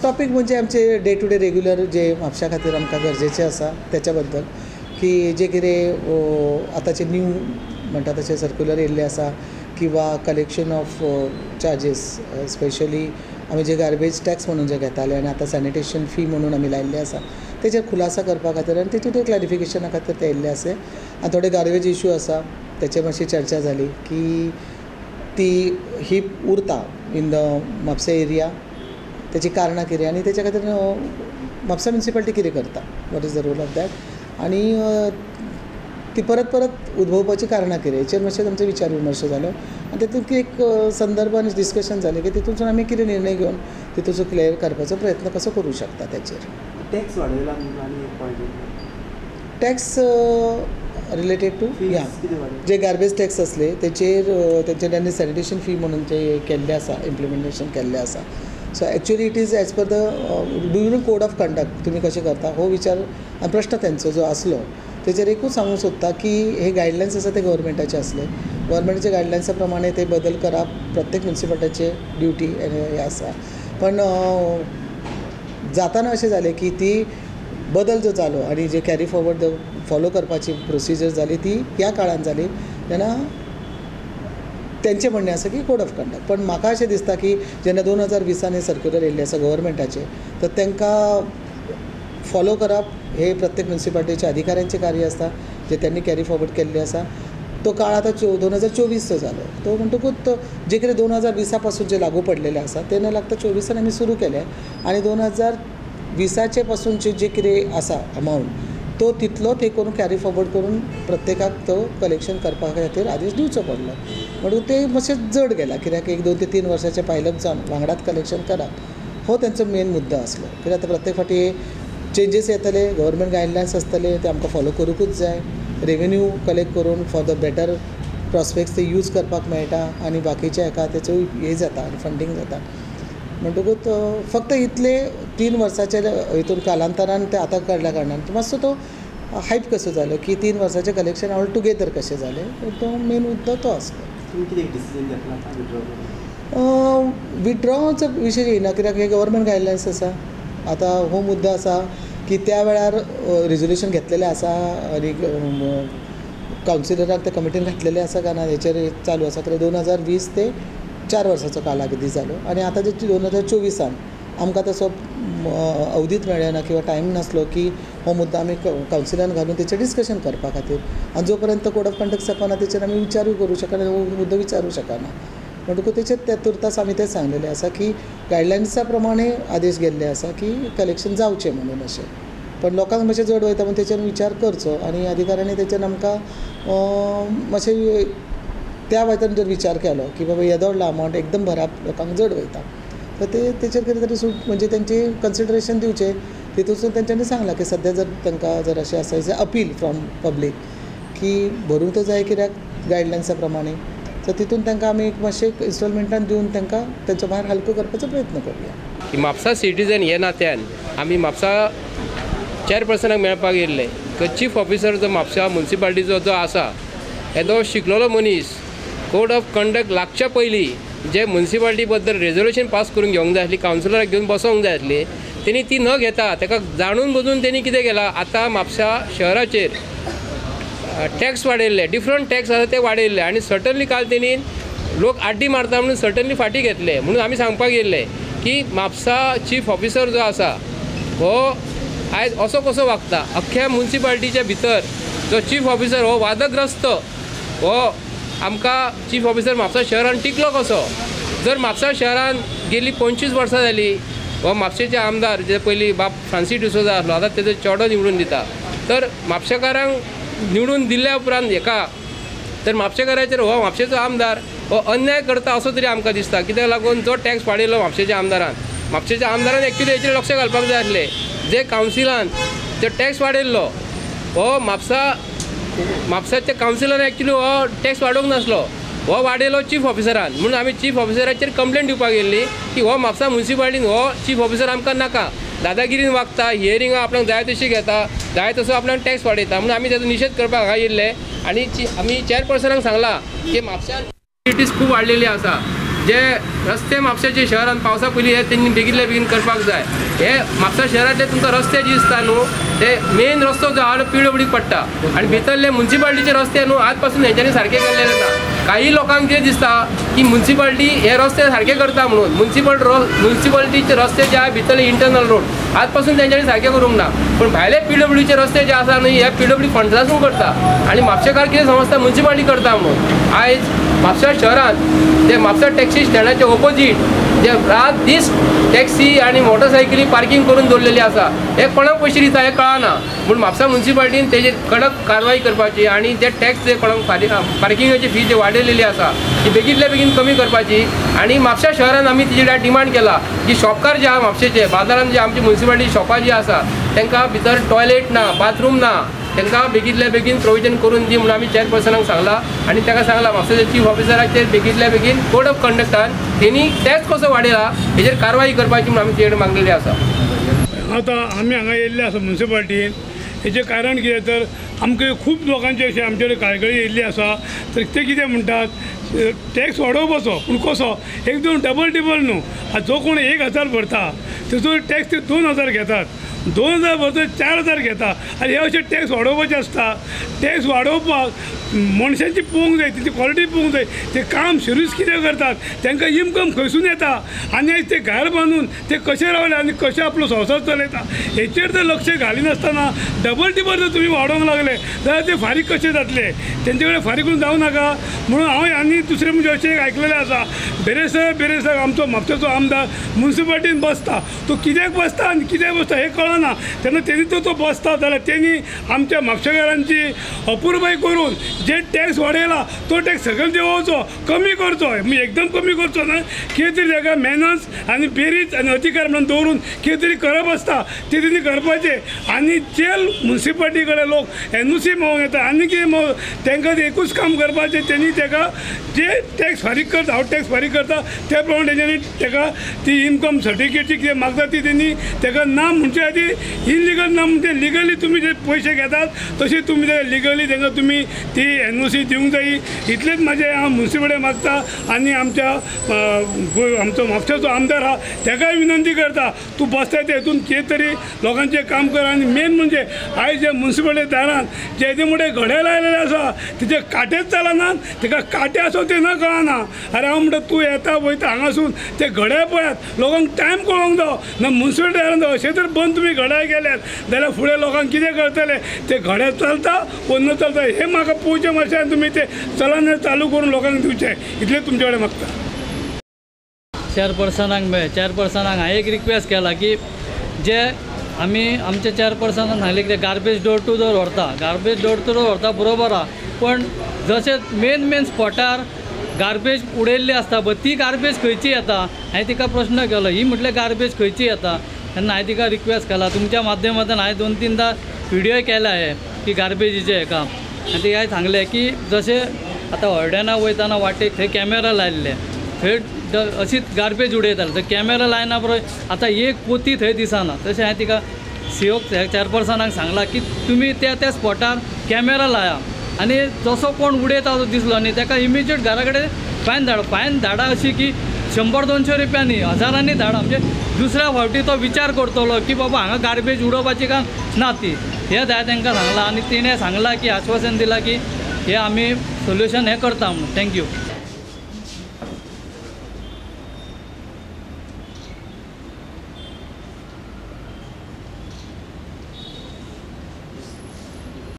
Topic म्हणजे आमचे day to day regular जे म्हापशा खातीर आमकां गरजेचें आसा त्याच्या बद्दल की जे कितें आतांचे न्यू म्हणटा तशें सर्क्युलर येयल्ले आसा किंवा कलेक्शन ऑफ चार्जीस स्पेशली आमी जे गार्बेज टॅक्स म्हणून जे घेताले आनी आतां सॅनिटेशन फी म्हणून आमी लायिल्ले आसा तेचेर खुलासा करपा खातीर आनी तेचेर क्लॅरिफिकेशना खातीर ते येयल्ले आसा आनी थोडे गार्बेज इश्यू आसा तेचेर मातशी चर्चा जाली की ती ही उरता इन द म्हापसा एरिया त्याची कारणां कितें आनी तेच्या खातीर म्हापसा म्युनिसिपालिटी कितें करता what is the role of that आनी ती परत परत उद्भवपाची कारणां कितें हेचेर मातशें आमचो विचार विमर्श जालो आनी तेतूंत एक संदर्भान डिस्कशन जालें की तितूंतसून आमी कितें निर्णय घेवन तितूंतसून क्लियर करपाचो प्रयत्न कसो करूं शकता तेचेर टॅक्स वाडयला आनी टॅक्स रिलेटेड टू जे गार्बेज टॅक्स असले तेचेर तेंचे त्यांनी सॅनिटेशन फी म्हणून ते केल्ले आसा इम्प्लिमेंटेशन केल्लें आसा so actually it is as per the during code of conduct तुमी कशें करता हो विचार आनी प्रश्न तेंचो जो आसलो तेचेर एकूच सांगूंक सोदता की हे गायडलायन्स आसा ते गव्हर्मेंटाचे आसले गव्हर्मेंटाच्या गायडलायन्सा प्रमाणे ते बदल करप प्रत्येक म्युनिसिपालिटीचे ड्युटी हे आसा पण जाताना अशें जालें की ती बदल जो जालो आनी जे कॅरी फॉरवर्ड फॉलो करपाची प्रोसिजर जाली ती ह्या काळान जाली तेन्ना तेंचें म्हणणें आसा की कोड ऑफ कंडक्ट पण म्हाका अशें दिसता की जेन्ना 2020 हे सर्क्युलर येयल्ले आसा गव्हर्मेंटाचे तर तांकां फॉलो करप हे प्रत्येक म्युनिसिपालिटीच्या अधिकाऱ्यांचें कार्य आसता जे त्यांनी कॅरी फॉरवर्ड केल्ले आसा तो काळ आतां 2024 जालो तो म्हणटकूच तो जे कितें 2020 पासून जे लागू पडलेले आसा तेन्ना लागता 24 आमी सुरू केले आनी 2020 पासूनचे जे कितें आसा अमावंट तो तितलोच हे करून कॅरी फॉरवर्ड करून प्रत्येकाक तो कलेक्शन करपा खातीर आदेश दिवचो पडलो म्हणून ते मातशें जड गेला कित्याक 1, 2 ते 3 वर्साचें पायलप जावन वांगडाच कलेक्शन करप हो तेंचो मेन मुद्दो आसलो कित्याक आतां प्रत्येक फावटी चेंजीस येतले गव्हर्मेंट गायडलायन्स आसतले ते आमकां फॉलो करूंकूच जाय रेवेन्यू कलेक्ट करून फॉर द बेटर प्रॉस्पेक्ट्स ते यूज करपाक मेळटा आनी बाकीच्या हाका तेचो हे जाता फंडींग जाता म्हणटकूच फक्त इतले 3 वर्साचे हितून कालांतरान ते आतां काडल्या कारणान मातसो तो हायप कसो जालो की 3 वर्साचें कलेक्शन ऑल टुगेदर कशें जालें तो मेन मुद्दो तो आसलो विथड्रॉवलचो विशय येयना कित्याक हे गव्हर्मेंट गायडलायन्स आसा आतां हो मुद्दो आसा की त्या वेळार रिजोल्युशन घेतलेलें आसा आनी कावन्सिलराक त्या कमिटीन घातलेलें आसा काय ना हेचेर चालू आसा कित्याक 2020 ते 4 वर्साचो कालावधी जालो आनी आतां 2024 आमकां तसो अवधीच मेळ्ळें ना किंवा टायम नासलो की हो मुद्दो आमी कावन्सिलान घालून तेचेर डिस्कशन करपा खातीर आनी जो पर्यंत कोड ऑफ कंडक्ट जावना तेचेर आमी विचारूय करूं शकना हो मुद्दो विचारूं शकना म्हणटकूच तेचेर ते तुर्तास आमी तें सांगलेलें आसा की गायडलायन्सा प्रमाणे आदेश गेल्ले आसा की कलेक्शन जावचें म्हणून अशें पण लोकांक मातशें जड वयता म्हणून तेचेर विचार करचो आनी अधिकाऱ्यांनी तेचेर आमकां मातशें त्या वायटान जर विचार केलो की बाबा येदोडलो अमावंट एकदम भरप लोकांक जड वयता तर ते तेचेर कितें तरी सूट म्हणजे तेंची कन्सिडरेशन दिवचें तितूंतसून तेंच्यांनी सांगलां की सद्या जर तांकां जर अशें आसा इज अपील फ्रॉम पब्लीक की भरूंक तो जाय कित्याक गायडलायन्सा प्रमाणे तर तितून तांकां आमी एक मातशें इन्स्टॉलमेंटान दिवन तांकां तेंचो भार हलको करपाचो प्रयत्न करूया म्हापसा सिटीजन हे नात्यान आमी म्हापसा चेअरपर्सनाक मेळपाक येयल्ले तो चीफ ऑफिसर जो म्हापसा म्युनिसिपालिटीचो जो आसा येदो शिकलेलो मनीस कोड ऑफ कंडक्ट लागच्या पयलीं जे म्युनिसिपालिटी बद्दल रेजोल्युशन पास करून घेवंक जाय आसली कावन्सिलराक घेवन बसोवंक जाय आसली तेणी ती न घेता ताका जाणून बुजून तेणी कितें केलां आतां म्हापसा शहराचेर टॅक्स वाडयल्ले डिफरंट टॅक्स आसा ते वाडयल्ले आनी सर्टनली काल तेणी लोक आड्डी मारता म्हणून सर्टनली फाटी घेतले म्हणून आमी सांगपाक येयल्ले की म्हापसा चीफ ऑफिसर जो आसा हो आयज असो कसो वागता अख्ख्या म्युनिसिपालिटीच्या भितर जो चीफ ऑफिसर हो वादग्रस्त हो आमकां चीफ ऑफिसर म्हापसा शहरान टिकलो कसो जर म्हापसा शहरान गेली 25 वर्सां जाली हो म्हापशेचे आमदार जे पयलीं बाब फ्रांसीस डिसोजा आसलो आतां तेजो चेडो निवडून दिता तर म्हापशेकारांक निवडून दिल्ल्या उपरांत हेका तर म्हापशेकाराचेर हो म्हापशेचो आमदार हो अन्याय करता असो तरी आमकां दिसता कित्याक लागून जो टॅक्स वाडयलो म्हापशेच्या आमदारान एक्चुली हेचेर लक्ष घालपाक जाय आसलें जे कावन्सिलान जो टॅक्स वाडयल्लो हो म्हापसाच्या कावन्सिलान एक्चुली हो टॅक्स वाडोवंक नासलो हो वाडयलो चीफ ऑफिसरान म्हणून आमी चीफ ऑफिसराचेर कंप्लेंट दिवपाक गेल्ली की हो म्हापसा म्युनिसिपालिटीन हो चीफ ऑफिसर आमकां नाका दादागिरीन वागता हियरिंगां आपणाक जाय तशी घेता जाय तसो आपल्याक टॅक्स वाडयता म्हणून आमी तेजो निशेध करपाक हांगा येयल्ले आनी आमी चेअरपर्सनाक सांगलां की म्हापशान एक्टिविटीज खूब वाडलेली आसा जे रस्ते म्हापशाचे शहरान पावसा पयलीं हे तेंनी बेगितल्या बेगीन करपाक जाय. हे म्हापसा शहरांतले तुमकां रस्ते जे दिसता न्हू ते मेन रस्तो जो आहा PWD पडटा आनी भितरले म्युन्सिपाल्टीचे रस्ते न्हू आज पासून हेंच्यांनी सारके केल्लेले ना. काही लोकांक कितें दिसता की म्युन्सिपाल्टी हे रस्ते सारके करता म्हणून म्युन्सिपाल्टीचे रस्ते जे आहा भितरले इंटरनल रोड आज पासून तेंच्यांनी सारके करूंक ना. पण भायले PWDचे रस्ते जे आसा न्हय हे PWD फंड्सासून करता आनी म्हापशेकार कितें समजता म्युन्सिपाल्टी करता म्हणून. आयज म्हापसा शहरांत ते म्हापसा टॅक्सी स्टँडाचे ऑपोजीट जे रात दीस टॅक्सी आनी मोटरसायकली पार्किंग करून दवरलेली आसा हे कोणाक पयशे दिता हे कळना. पूण म्हापसा म्युन्सिपाल्टीन तेजेर कडक कारवाई करपाची आनी ते टॅक्स जे कोणाक पार्किंगाची फी जे वाडयलेली आसा ती बेगितल्या बेगीन कमी करपाची. आनी म्हापसा शहरान आमी तेजेर डिमांड केला की शॉपकार जे आहा म्हापशेचे बाजारान जे आमची म्युन्सिपाल्टी शॉपां जी आसा तांकां भितर टॉयलेट ना बाथरूम ना तांकां बेगितल्या बेगीन प्रोविजन करून दी म्हणून आमी चेअरपर्सनाक सांगला. आनी ताका सांगला म्हापशाच्या चीफ ऑफिसराचेर बेगितल्या बेगीन कोड ऑफ कंडक्टान तेणी टॅक्स कसो वाडयला हेजेर कारवाई करपाची म्हणून आमी तेजेर मागलेली आसा. आतां आमी हांगा येयल्ले आसा म्युन्सिपाल्टीन हेजें कारण कितें तर आमकां खूब लोकांचे अशें आमचे कडेन काळकळी येयल्ली आसा. तर ते कितें म्हणटात टॅक्स वाडोवपाचो पूण कसो एक दोन डबल न्हू. जो कोण 1000 भरता तेजो टॅक्स ते 2000 घेतात. 2000 भरता 4000 घेता आनी हे अशें टॅक्स वाडोवपाचें आसता. टॅक्स वाडोवपाक मनशांची पळोवंक जाय तेची क्वॉलिटी पळोवंक जाय. ते काम सिरीयस कितें करतात तांकां इन्कम खंयसून येता आनी आयज ते घर बांदून ते कशे रावले आनी कशे आपलो संवसार चलयता हेचेर जर लक्ष घालिनासतना डबल जर तुमी वाडोवंक लागले जाल्यार ते फारीक कशे जातले. तेंचे कडेन फारीक करून जावं नाका म्हणून हांव आनी दुसरें म्हणजे अशें आयकलेलें आसा बेरेस्तार आमचो म्हापशेचो आमदार म्युन्सिपाल्टीन बसता. तो कित्याक बसता आनी कित्याक बसता हें कळना. तेन्ना तेणी तो बसता जाल्यार तेणी आमच्या म्हापशेकारांची अपुरबाय करून जे टॅक्स वाडयला तो टॅक्स सगळो देंवोवचो कमी करचो. एकदम कमी करचो ना कितें तरी ताका मॅनर्स आनी बेरीज आनी अधिकार म्हणून दवरून कितें तरी करप आसता ते तेणी करपाचें. आनी जे म्युन्सिपाल्टी कडेन लोक NOC मागूंक येता आनी कितें तांकां एकूच काम करपाचें. तेणी ताका जे टॅक्स फारीक करता हांव टॅक्स फारीक करता त्या प्रमाणे तेच्यांनी ताका ती इन्कम सर्टिफिकेटची कितें मागता ती तेणी ताका ना म्हणचे आदी इनलिगल ना म्हणजे लिगली तुमी जे पयशे घेतात तशें तुमी ते लिगली तांकां तुमी ती NOC दिवंक जाय. इतलेंच म्हाजें हांव म्युन्सिपाल्टी मागता आनी आमच्या आमचो म्हापशेचो आमदार आहा ताकाय विनंती करता तूं बसता ते हितून कितें तरी लोकांचें काम कर. आनी मेन म्हणजे आयज जे म्युन्सिपाल्टी दारान जे येदे मोठे घडे लायलेले आसा तेजे काटेच चलनात. ताका काटे आसो ते न कळना. अरे हांव म्हणटा तूं येता वयता हांगासून ते घडे पळयात लोकांक टायम कळोवंक जावो ना. म्युन्सिपाल्टी दारान अशें जर बंद तुमी घड्याळ केल्यात जाल्यार फुडें लोकांक कितें करतले ते घडे चलता व न चलता हे म्हाका पळोवचें मातशें आनी तुमी ते चलन चालू करून लोकांक दिवचें इतलें तुमचे कडेन मागता. चेअरपर्सनाक हांवें एक रिक्वेस्ट केला की जे आमी आमच्या चेअरपर्सनान सांगलें की गार्बेज डोर टू डोर व्हरता बरोबर आहा. पण जशें मेन स्पॉटार गार्बेज उडयल्ली आसता पळय ती गार्बेज खंयची येता. हांवें तिका प्रश्न केलो ही म्हटल्यार गार्बेज खंयची येता. तेन्ना हांवें तिका रिक्वेस्ट केला तुमच्या माध्यमांतल्यान हांवें 2-3दा व्हिडियो केला हे की गार्बेजीचे हेका. आनी ती हांवें सांगलें की जशें आतां हळड्याना वयताना वाटेक थंय कॅमेरा लायल्ले थंय अशीच गार्बेज उडयताले थंय कॅमेरा लायना बरोबर आतां एक पोती थंय दिसना. तशें हांवें तिका CO चेअरपर्सनाक सांगला की तुमी त्या स्पॉटार कॅमेरा लाया आनी जसो कोण उडयता तो दिसलो न्ही ताका इमिजिएट घरा कडेन फायन धाडा अशी की 100-200 रुपयांनी हजारांनी धाडा. म्हणजे दुसऱ्या फावटी तो विचार करतलो की बाबा हांगा गार्बेज उडोवपाची काय ना ती हे तांकां सांगला. आनी तिणें सांगला की आश्वासन दिला की हे आमी सोल्युशन हे करता म्हणून. थँक्यू.